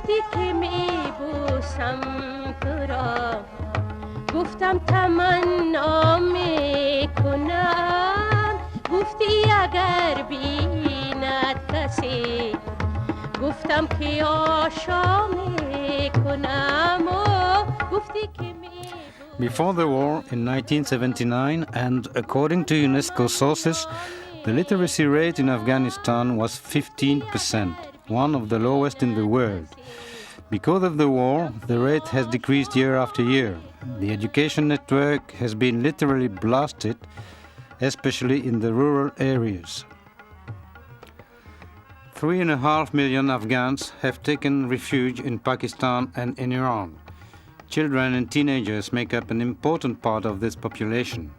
گفتی که میبوسم تو را گفتم تمنا میکنم گفتی اگر بیند کسی گفتم که آشا میکنم گفتی که Before the war in 1979, and according to UNESCO sources, the literacy rate in Afghanistan was 15%, one of the lowest in the world. Because of the war, the rate has decreased year after year. The education network has been literally blasted, especially in the rural areas. 3.5 million Afghans have taken refuge in Pakistan and in Iran. Children and teenagers make up an important part of this population.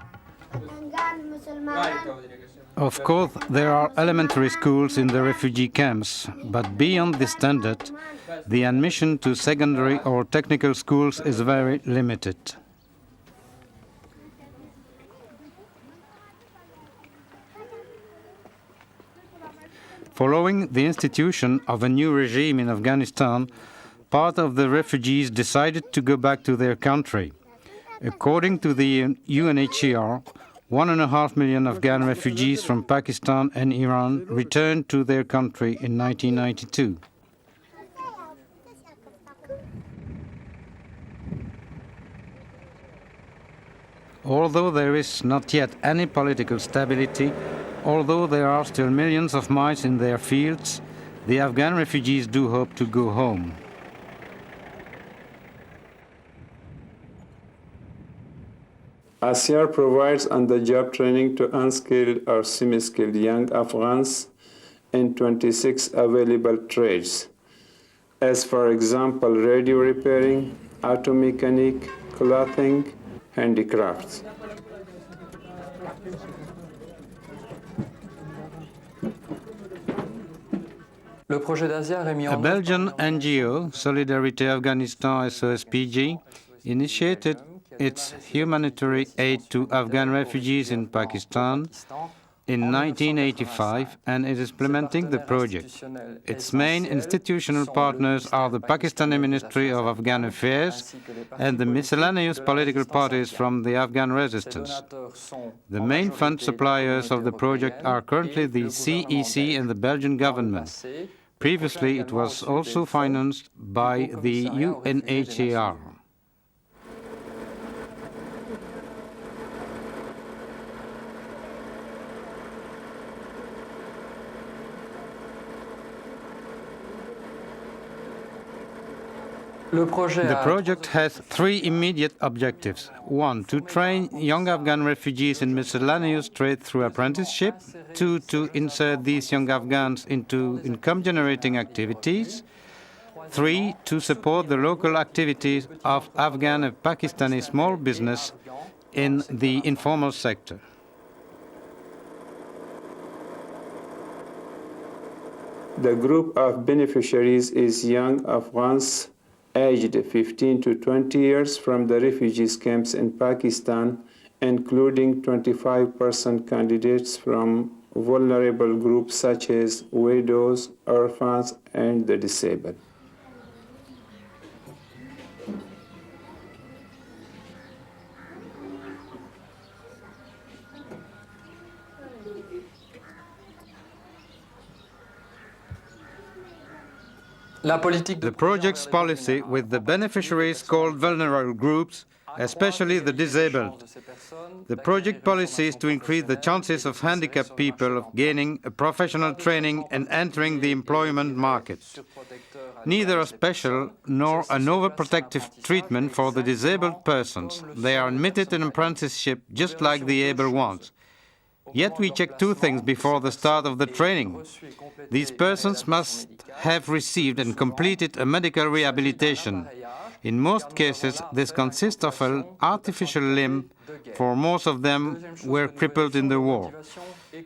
Of course, there are elementary schools in the refugee camps, but beyond this standard, the admission to secondary or technical schools is very limited. Following the institution of a new regime in Afghanistan, part of the refugees decided to go back to their country. According to the UNHCR, 1.5 million Afghan refugees from Pakistan and Iran returned to their country in 1992. Although there is not yet any political stability, although there are still millions of mice in their fields, the Afghan refugees do hope to go home. Asyar provides on-the-job training to unskilled or semi-skilled young Afghans in 26 available trades, as for example, radio repairing, auto mechanic, clothing, handicrafts. A Belgian NGO, Solidarité Afganistan SOSPG, initiated its humanitarian aid to Afghan refugees in Pakistan in 1985 and is implementing the project. Its main institutional partners are the Pakistani Ministry of Afghan Affairs and the miscellaneous political parties from the Afghan resistance. The main fund suppliers of the project are currently the CEC and the Belgian government. Previously, it was also financed by the UNHCR. The project has three immediate objectives. One, to train young Afghan refugees in miscellaneous trade through apprenticeship. Two, to insert these young Afghans into income-generating activities. Three, to support the local activities of Afghan and Pakistani small business in the informal sector. The group of beneficiaries is young Afghans aged 15 to 20 years from the refugees camps in Pakistan, including 25% candidates from vulnerable groups such as widows, orphans, and the disabled. The project's policy with the beneficiaries called vulnerable groups, especially the disabled. The project policy is to increase the chances of handicapped people of gaining a professional training and entering the employment market. Neither a special nor an overprotective treatment for the disabled persons. They are admitted in apprenticeship just like the able ones. Yet we check two things before the start of the training. These persons must have received and completed a medical rehabilitation. In most cases, this consists of an artificial limb, for most of them were crippled in the war.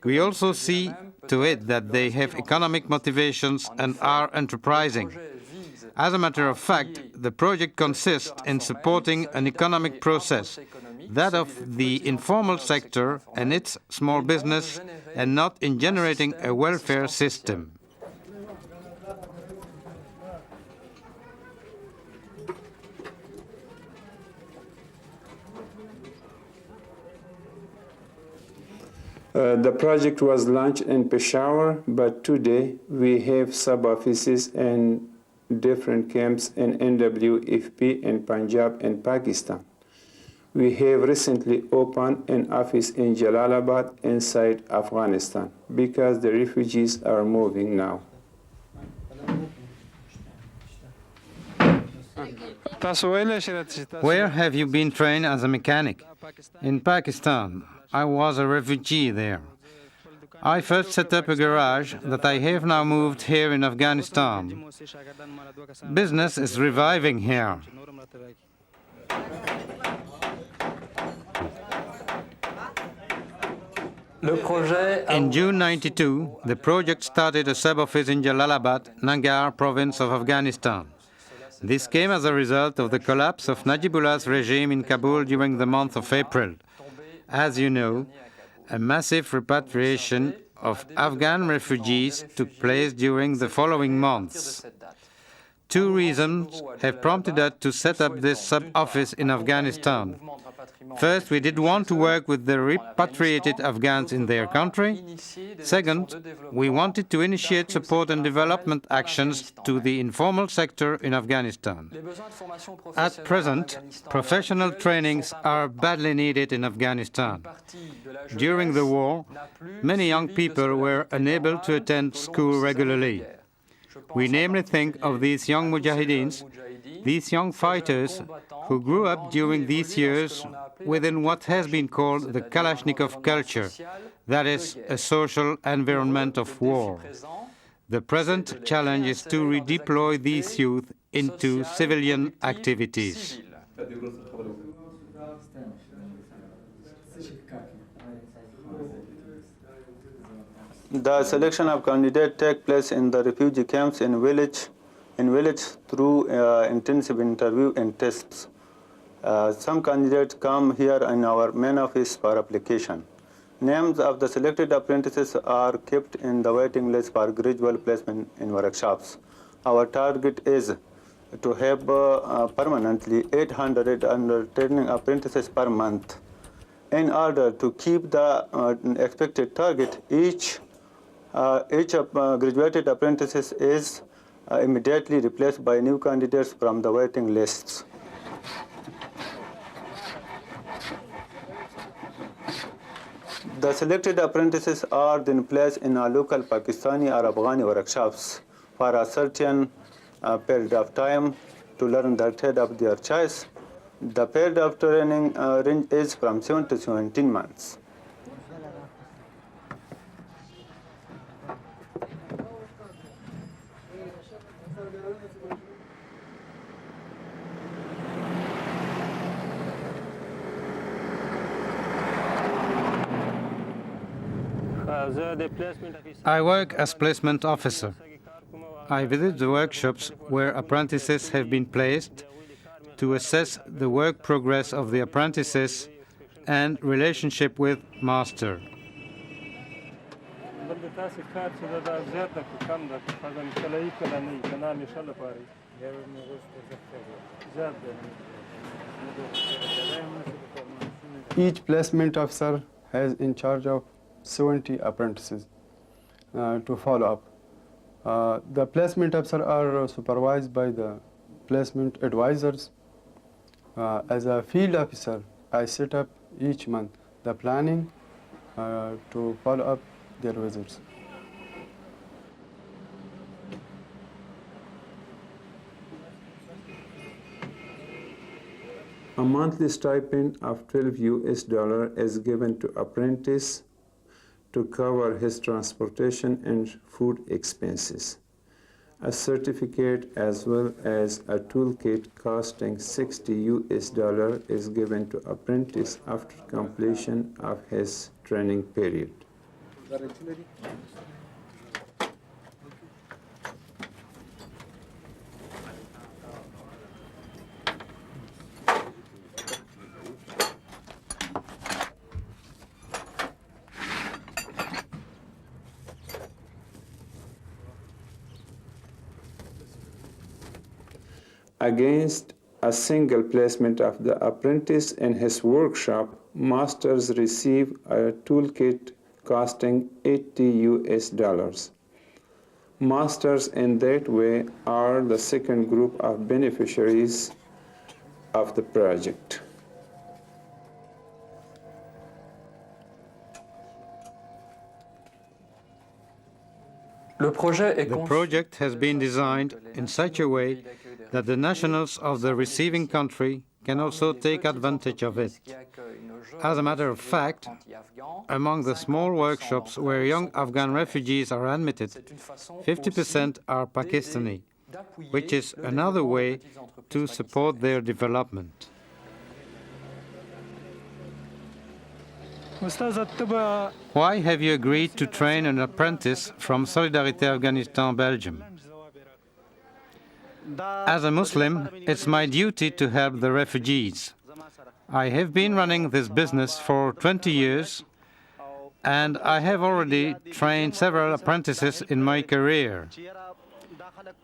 We also see to it that they have economic motivations and are enterprising. As a matter of fact, the project consists in supporting an economic process, that of the informal sector and its small business, and not in generating a welfare system. The project was launched in Peshawar, but today we have sub-offices and different camps in NWFP in Punjab and Pakistan. We have recently opened an office in Jalalabad inside Afghanistan because the refugees are moving now. Where have you been trained as a mechanic? In Pakistan. I was a refugee there. I first set up a garage that I have now moved here in Afghanistan. Business is reviving here. In June '92, the project started a sub-office in Jalalabad, Nangarhar province of Afghanistan. This came as a result of the collapse of Najibullah's regime in Kabul during the month of April. As you know, a massive repatriation of Afghan refugees took place during the following months. Two reasons have prompted us to set up this sub-office in Afghanistan. First, we did want to work with the repatriated Afghans in their country. Second, we wanted to initiate support and development actions to the informal sector in Afghanistan. At present, professional trainings are badly needed in Afghanistan. During the war, many young people were unable to attend school regularly. We namely think of these young mujahideens, these young fighters who grew up during these years within what has been called the Kalashnikov culture, that is, a social environment of war. The present challenge is to redeploy these youth into civilian activities. The selection of candidates takes place in the refugee camps in village through intensive interview and tests. Some candidates come here in our main office for application. Names of the selected apprentices are kept in the waiting list for gradual placement in workshops. Our target is to have permanently 800 undertaking apprentices per month. In order to keep the expected target, each graduated apprentices is immediately replaced by new candidates from the waiting lists. The selected apprentices are then placed in our local Pakistani or Afghani workshops for a certain period of time to learn the trade of their choice. The period of training range is from 7 to 17 months. I work as placement officer. I visit the workshops where apprentices have been placed to assess the work progress of the apprentices and relationship with master. Each placement officer has in charge of 70 apprentices to follow up. The placement officers are supervised by the placement advisors. As a field officer, I set up each month the planning to follow up their visits. A monthly stipend of $12 is given to apprentice to cover his transportation and food expenses. A certificate as well as a toolkit costing $60 is given to apprentice after completion of his training period. Against a single placement of the apprentice in his workshop, masters receive a toolkit costing $80. Masters in that way are the second group of beneficiaries of the project. The project has been designed in such a way that the nationals of the receiving country can also take advantage of it. As a matter of fact, among the small workshops where young Afghan refugees are admitted, 50% are Pakistani, which is another way to support their development. Why have you agreed to train an apprentice from Solidarité Afganistan Belgium? As a Muslim, it's my duty to help the refugees. I have been running this business for 20 years, and I have already trained several apprentices in my career.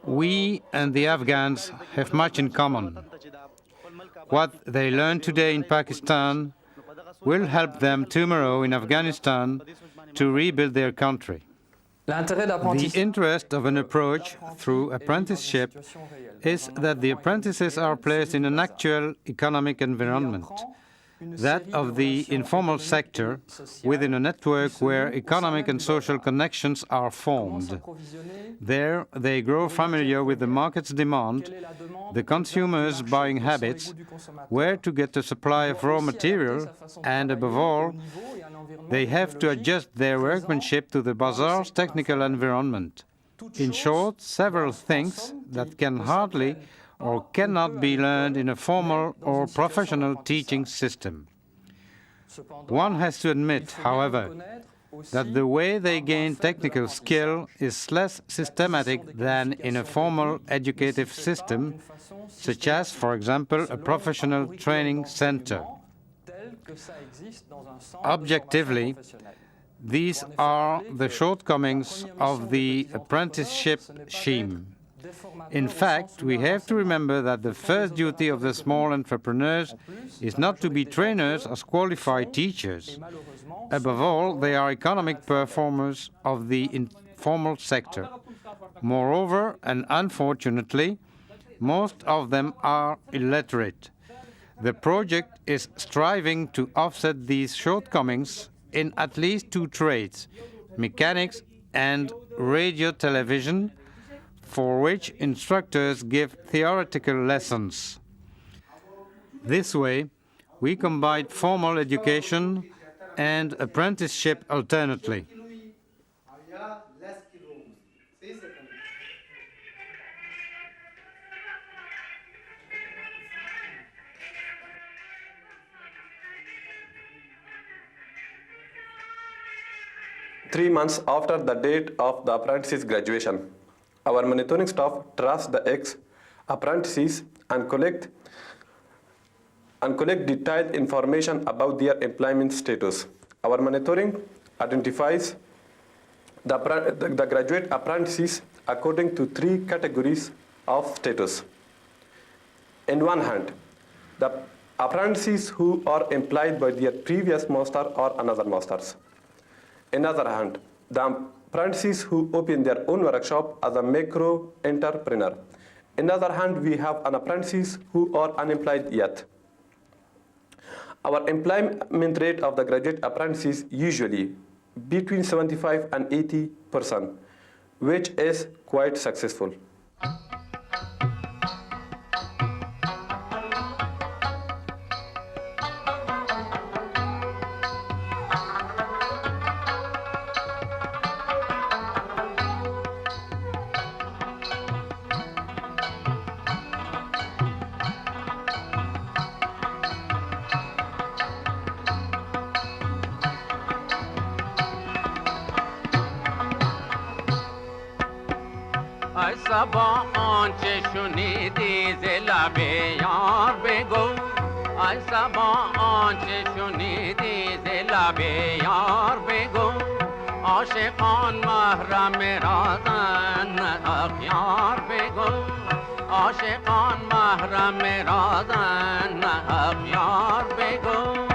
We and the Afghans have much in common. What they learn today in Pakistan will help them tomorrow in Afghanistan to rebuild their country. The interest of an approach through apprenticeship is that the apprentices are placed in an actual economic environment, that of the informal sector, within a network where economic and social connections are formed. There, they grow familiar with the market's demand, the consumers' buying habits, where to get a supply of raw material, and above all, they have to adjust their workmanship to the bazaar's technical environment. In short, several things that can hardly or cannot be learned in a formal or professional teaching system. One has to admit, however, that the way they gain technical skill is less systematic than in a formal educative system, such as, for example, a professional training center. Objectively, these are the shortcomings of the apprenticeship scheme. In fact, we have to remember that the first duty of the small entrepreneurs is not to be trainers as qualified teachers. Above all, they are economic performers of the informal sector. Moreover, and unfortunately, most of them are illiterate. The project is striving to offset these shortcomings in at least two trades, mechanics and radio television, for which instructors give theoretical lessons. This way, we combine formal education and apprenticeship alternately. Three months after the date of the apprentice's graduation, our monitoring staff trace the ex-apprentices and collect detailed information about their employment status. Our monitoring identifies the graduate apprentices according to three categories of status. In one hand, the apprentices who are employed by their previous master or another masters. In other hand, the apprentices who open their own workshop as a micro entrepreneur. In other hand, we have an apprentices who are unemployed yet. Our employment rate of the graduate apprentices usually between 75 and 80%, which is quite successful. आशिकान महरम Rajan अख़यार बेगुल आशिकान महरम Rajan अख़यार बेगुल